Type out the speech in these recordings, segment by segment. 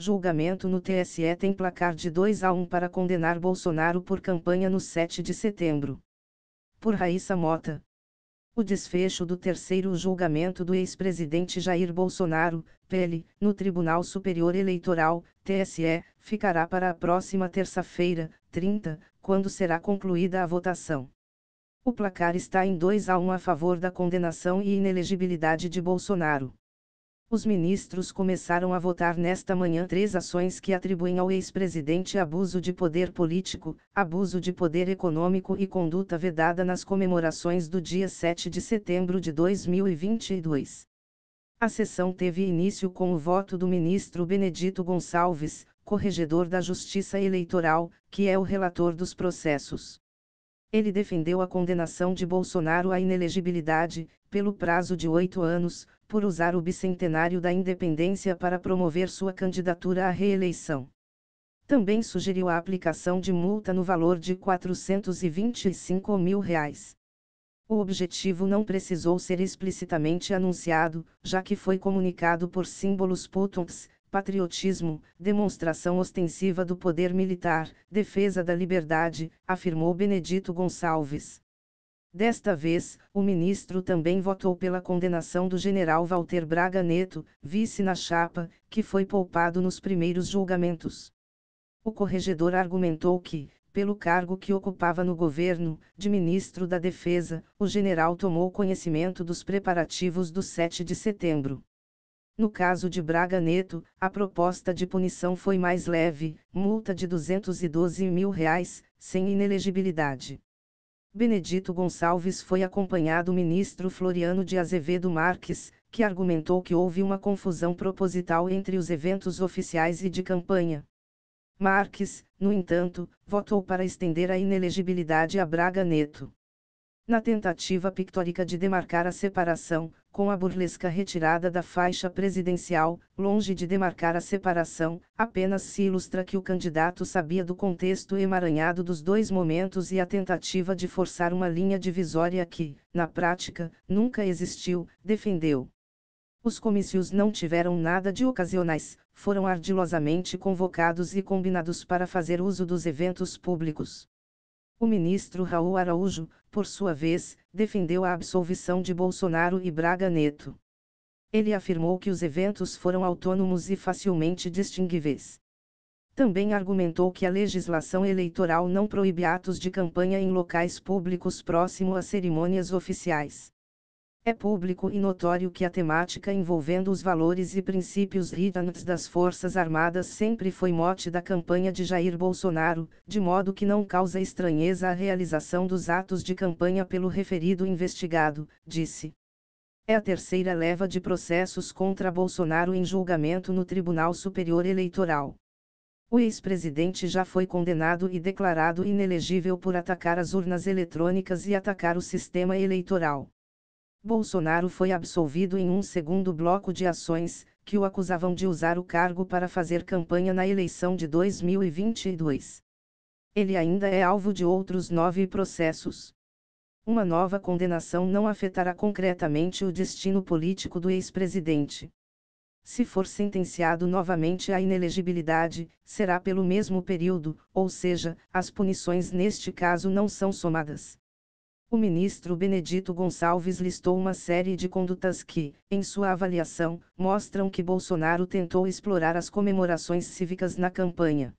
Julgamento no TSE tem placar de 2-1 para condenar Bolsonaro por campanha no 7 de setembro. Por Raíssa Mota. O desfecho do terceiro julgamento do ex-presidente Jair Bolsonaro, PL, no Tribunal Superior Eleitoral, TSE, ficará para a próxima terça-feira, 30, quando será concluída a votação. O placar está em 2-1 a favor da condenação e inelegibilidade de Bolsonaro. Os ministros começaram a votar nesta manhã 3 ações que atribuem ao ex-presidente abuso de poder político, abuso de poder econômico e conduta vedada nas comemorações do dia 7 de setembro de 2022. A sessão teve início com o voto do ministro Benedito Gonçalves, corregedor da Justiça Eleitoral, que é o relator dos processos. Ele defendeu a condenação de Bolsonaro à inelegibilidade, pelo prazo de 8 anos, por usar o bicentenário da independência para promover sua candidatura à reeleição. Também sugeriu a aplicação de multa no valor de R$ 425 mil. O objetivo não precisou ser explicitamente anunciado, já que foi comunicado por símbolos putos, patriotismo, demonstração ostensiva do poder militar, defesa da liberdade, afirmou Benedito Gonçalves. Desta vez, o ministro também votou pela condenação do general Walter Braga Neto, vice na chapa, que foi poupado nos primeiros julgamentos. O corregedor argumentou que, pelo cargo que ocupava no governo, de ministro da Defesa, o general tomou conhecimento dos preparativos do 7 de setembro. No caso de Braga Neto, a proposta de punição foi mais leve, multa de R$ 212 mil, sem inelegibilidade. Benedito Gonçalves foi acompanhado do ministro Floriano de Azevedo Marques, que argumentou que houve uma confusão proposital entre os eventos oficiais e de campanha. Marques, no entanto, votou para estender a inelegibilidade a Braga Neto. Na tentativa pictórica de demarcar a separação, com a burlesca retirada da faixa presidencial, longe de demarcar a separação, apenas se ilustra que o candidato sabia do contexto emaranhado dos dois momentos e a tentativa de forçar uma linha divisória que, na prática, nunca existiu, defendeu. Os comícios não tiveram nada de ocasionais, foram ardilosamente convocados e combinados para fazer uso dos eventos públicos. O ministro Raul Araújo, por sua vez, defendeu a absolvição de Bolsonaro e Braga Neto. Ele afirmou que os eventos foram autônomos e facilmente distinguíveis. Também argumentou que a legislação eleitoral não proíbe atos de campanha em locais públicos próximo a cerimônias oficiais. É público e notório que a temática envolvendo os valores e princípios rígidos das Forças Armadas sempre foi mote da campanha de Jair Bolsonaro, de modo que não causa estranheza a realização dos atos de campanha pelo referido investigado, disse. É a terceira leva de processos contra Bolsonaro em julgamento no Tribunal Superior Eleitoral. O ex-presidente já foi condenado e declarado inelegível por atacar as urnas eletrônicas e atacar o sistema eleitoral. Bolsonaro foi absolvido em um segundo bloco de ações, que o acusavam de usar o cargo para fazer campanha na eleição de 2022. Ele ainda é alvo de outros 9 processos. Uma nova condenação não afetará concretamente o destino político do ex-presidente. Se for sentenciado novamente à inelegibilidade, será pelo mesmo período, ou seja, as punições neste caso não são somadas. O ministro Benedito Gonçalves listou uma série de condutas que, em sua avaliação, mostram que Bolsonaro tentou explorar as comemorações cívicas na campanha.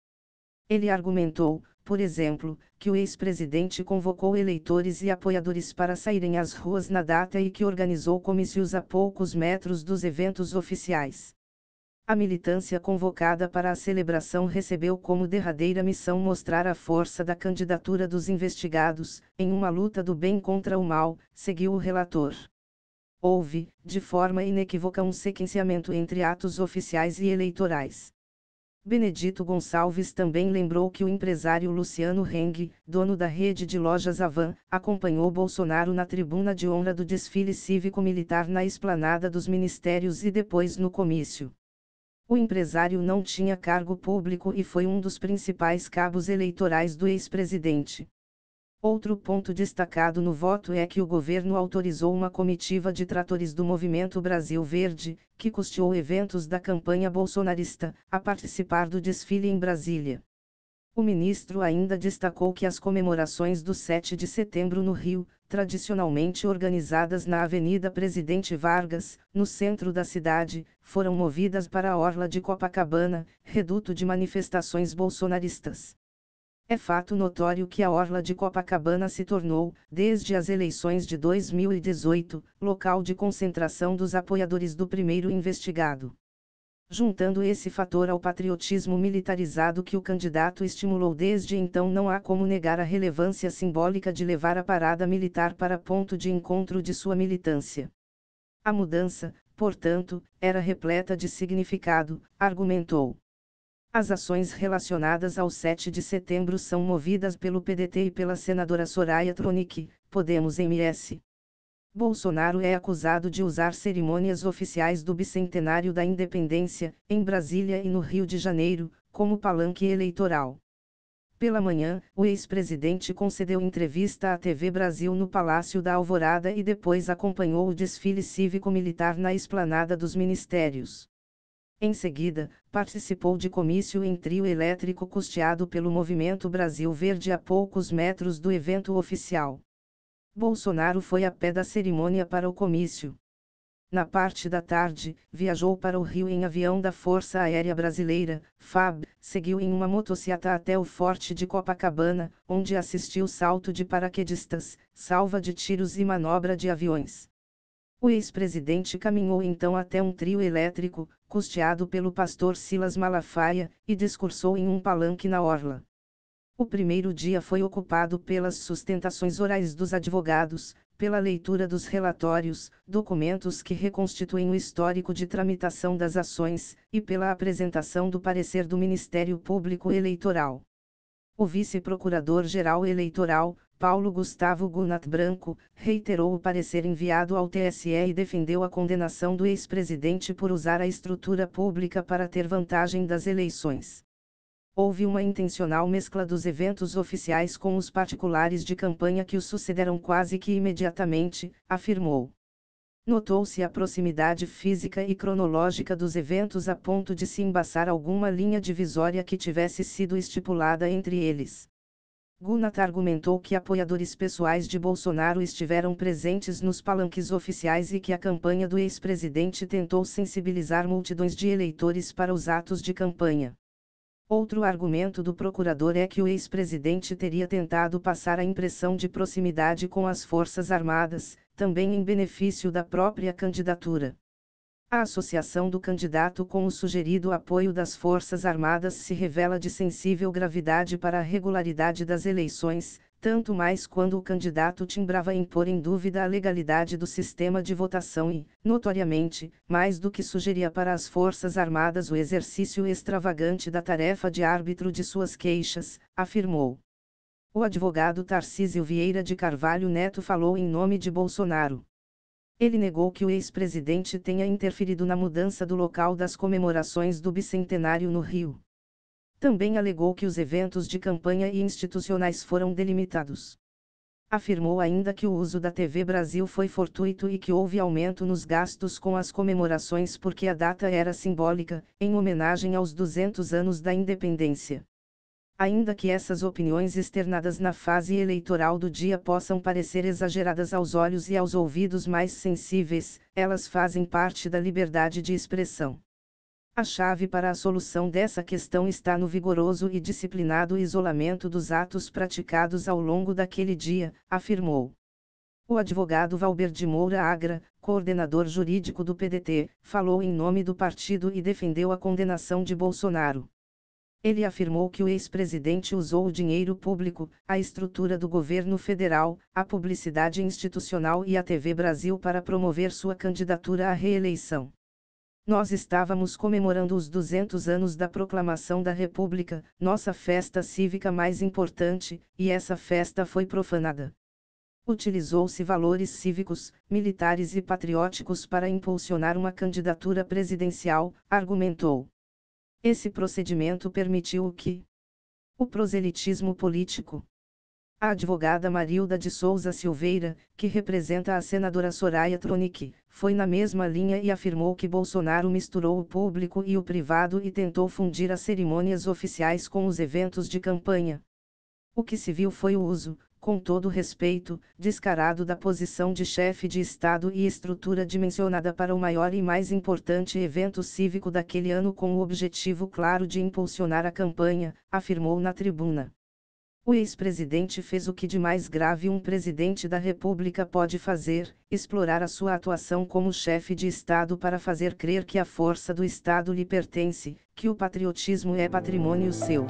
Ele argumentou, por exemplo, que o ex-presidente convocou eleitores e apoiadores para saírem às ruas na data e que organizou comícios a poucos metros dos eventos oficiais. A militância convocada para a celebração recebeu como derradeira missão mostrar a força da candidatura dos investigados, em uma luta do bem contra o mal, seguiu o relator. Houve, de forma inequívoca, um sequenciamento entre atos oficiais e eleitorais. Benedito Gonçalves também lembrou que o empresário Luciano Heng, dono da rede de lojas Avan, acompanhou Bolsonaro na tribuna de honra do desfile cívico-militar na esplanada dos ministérios e depois no comício. O empresário não tinha cargo público e foi um dos principais cabos eleitorais do ex-presidente. Outro ponto destacado no voto é que o governo autorizou uma comitiva de tratores do Movimento Brasil Verde, que custeou eventos da campanha bolsonarista, a participar do desfile em Brasília. O ministro ainda destacou que as comemorações do 7 de setembro no Rio, tradicionalmente organizadas na Avenida Presidente Vargas, no centro da cidade, foram movidas para a orla de Copacabana, reduto de manifestações bolsonaristas. É fato notório que a orla de Copacabana se tornou, desde as eleições de 2018, local de concentração dos apoiadores do primeiro investigado. Juntando esse fator ao patriotismo militarizado que o candidato estimulou desde então, não há como negar a relevância simbólica de levar a parada militar para ponto de encontro de sua militância. A mudança, portanto, era repleta de significado, argumentou. As ações relacionadas ao 7 de setembro são movidas pelo PDT e pela senadora Soraya Tronic, Podemos-MS. Bolsonaro é acusado de usar cerimônias oficiais do bicentenário da independência, em Brasília e no Rio de Janeiro, como palanque eleitoral. Pela manhã, o ex-presidente concedeu entrevista à TV Brasil no Palácio da Alvorada e depois acompanhou o desfile cívico-militar na esplanada dos ministérios. Em seguida, participou de comício em trio elétrico custeado pelo Movimento Brasil Verde a poucos metros do evento oficial. Bolsonaro foi a pé da cerimônia para o comício. Na parte da tarde, viajou para o Rio em avião da Força Aérea Brasileira, FAB, seguiu em uma motociata até o Forte de Copacabana, onde assistiu salto de paraquedistas, salva de tiros e manobra de aviões. O ex-presidente caminhou então até um trio elétrico, custeado pelo pastor Silas Malafaia, e discursou em um palanque na orla. O primeiro dia foi ocupado pelas sustentações orais dos advogados, pela leitura dos relatórios, documentos que reconstituem o histórico de tramitação das ações, e pela apresentação do parecer do Ministério Público Eleitoral. O vice-procurador-geral eleitoral, Paulo Gustavo Gunat Branco, reiterou o parecer enviado ao TSE e defendeu a condenação do ex-presidente por usar a estrutura pública para ter vantagem das eleições. Houve uma intencional mescla dos eventos oficiais com os particulares de campanha que os sucederam quase que imediatamente, afirmou. Notou-se a proximidade física e cronológica dos eventos a ponto de se embaçar alguma linha divisória que tivesse sido estipulada entre eles. Gunat argumentou que apoiadores pessoais de Bolsonaro estiveram presentes nos palanques oficiais e que a campanha do ex-presidente tentou sensibilizar multidões de eleitores para os atos de campanha. Outro argumento do procurador é que o ex-presidente teria tentado passar a impressão de proximidade com as Forças Armadas, também em benefício da própria candidatura. A associação do candidato com o sugerido apoio das Forças Armadas se revela de sensível gravidade para a regularidade das eleições, tanto mais quando o candidato timbrava em pôr em dúvida a legalidade do sistema de votação e, notoriamente, mais do que sugeria para as Forças Armadas o exercício extravagante da tarefa de árbitro de suas queixas, afirmou. O advogado Tarcísio Vieira de Carvalho Neto falou em nome de Bolsonaro. Ele negou que o ex-presidente tenha interferido na mudança do local das comemorações do bicentenário no Rio. Também alegou que os eventos de campanha e institucionais foram delimitados. Afirmou ainda que o uso da TV Brasil foi fortuito e que houve aumento nos gastos com as comemorações porque a data era simbólica, em homenagem aos 200 anos da independência. Ainda que essas opiniões externadas na fase eleitoral do dia possam parecer exageradas aos olhos e aos ouvidos mais sensíveis, elas fazem parte da liberdade de expressão. A chave para a solução dessa questão está no vigoroso e disciplinado isolamento dos atos praticados ao longo daquele dia, afirmou. O advogado Valber de Moura Agra, coordenador jurídico do PDT, falou em nome do partido e defendeu a condenação de Bolsonaro. Ele afirmou que o ex-presidente usou o dinheiro público, a estrutura do governo federal, a publicidade institucional e a TV Brasil para promover sua candidatura à reeleição. Nós estávamos comemorando os 200 anos da proclamação da República, nossa festa cívica mais importante, e essa festa foi profanada. Utilizou-se valores cívicos, militares e patrióticos para impulsionar uma candidatura presidencial, argumentou. Esse procedimento permitiu o quê? O proselitismo político. A advogada Marilda de Souza Silveira, que representa a senadora Soraya Tronic, foi na mesma linha e afirmou que Bolsonaro misturou o público e o privado e tentou fundir as cerimônias oficiais com os eventos de campanha. O que se viu foi o uso, com todo respeito, descarado da posição de chefe de Estado e estrutura dimensionada para o maior e mais importante evento cívico daquele ano com o objetivo claro de impulsionar a campanha, afirmou na tribuna. O ex-presidente fez o que de mais grave um presidente da República pode fazer: explorar a sua atuação como chefe de Estado para fazer crer que a força do Estado lhe pertence, que o patriotismo é patrimônio seu.